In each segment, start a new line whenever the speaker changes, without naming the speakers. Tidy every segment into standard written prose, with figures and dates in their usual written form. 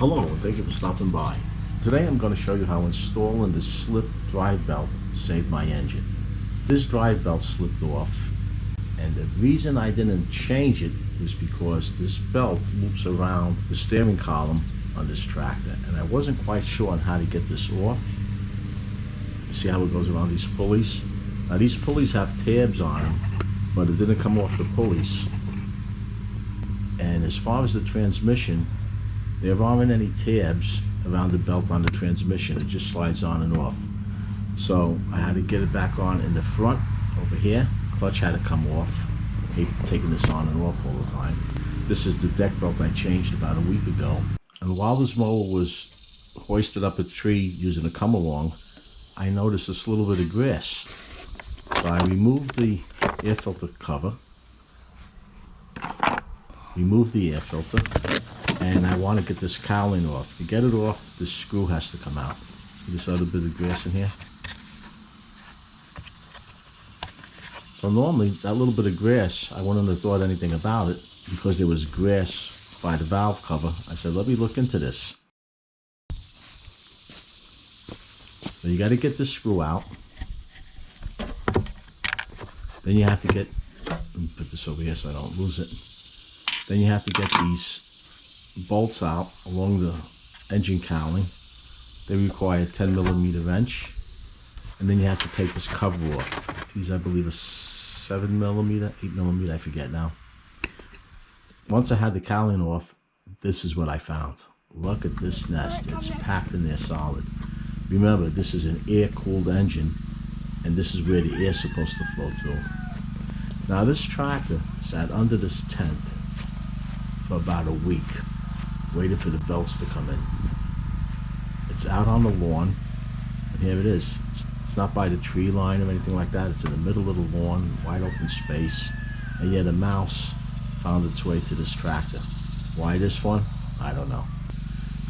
Hello and thank you for stopping by. Today I'm going to show you how installing this slip drive belt saved my engine. This drive belt slipped off, and the reason I didn't change it was because this belt loops around the steering column on this tractor, and I wasn't quite sure on how to get this off. You see how it goes around these pulleys? Now these pulleys have tabs on them, but it didn't come off the pulleys. And as far as the transmission, there aren't any tabs around the belt on the transmission. It just slides on and off. So I had to get it back on in the front over here. Clutch had to come off. I hate taking this on and off all the time. This is the deck belt I changed about a week ago. And while this mower was hoisted up a tree using a come along, I noticed this little bit of grass. So I removed the air filter cover, removed the air filter, and I want to get this cowling off. To get it off, this screw has to come out. See this other bit of grass in here? So normally, that little bit of grass, I wouldn't have thought anything about it because there was grass by the valve cover. I said, let me look into this. So you got to get this screw out. Then you have to get, let me put this over here so I don't lose it. Then you have to get these bolts out along the engine cowling. They require a 10mm wrench, and then you have to take this cover off. These I believe are 7mm, 8mm, I forget now. Once I had the cowling off, this is what I found. Look at this nest. It's packed in there solid. Remember, this is an air-cooled engine, and this is where the air is supposed to flow through. Now this tractor sat under this tent for about a week, waiting for the belts to come in. It's out on the lawn, and here it is. It's not by the tree line or anything like that. It's in the middle of the lawn, wide open space, and yet a mouse found its way to this tractor. Why this one? I don't know.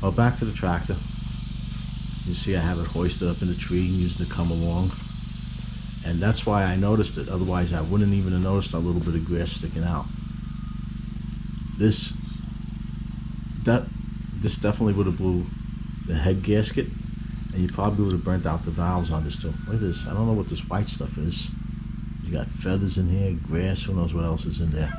Well, back to the tractor. You see I have it hoisted up in the tree and using the come along, and that's why I noticed it. Otherwise I wouldn't even have noticed a little bit of grass sticking out. This definitely would have blew the head gasket, and you probably would have burnt out the valves on this too. Look at this. I don't know what this white stuff is. You got feathers in here, grass, who knows what else is in there.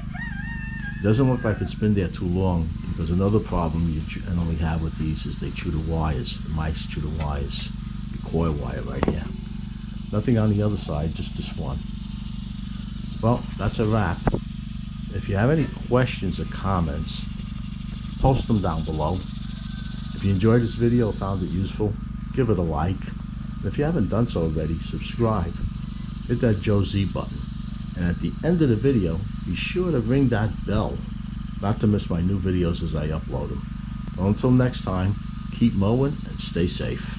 It doesn't look like it's been there too long, because another problem you generally have with these is they chew the wires. The mice chew the wires. The coil wire right here. Nothing on the other side, just this one. Well, that's a wrap. If you have any questions or comments, post them down below. If you enjoyed this video or found it useful, give it a like. And if you haven't done so already, subscribe. Hit that Joe Z button. And at the end of the video, be sure to ring that bell, not to miss my new videos as I upload them. Well, until next time, keep mowing and stay safe.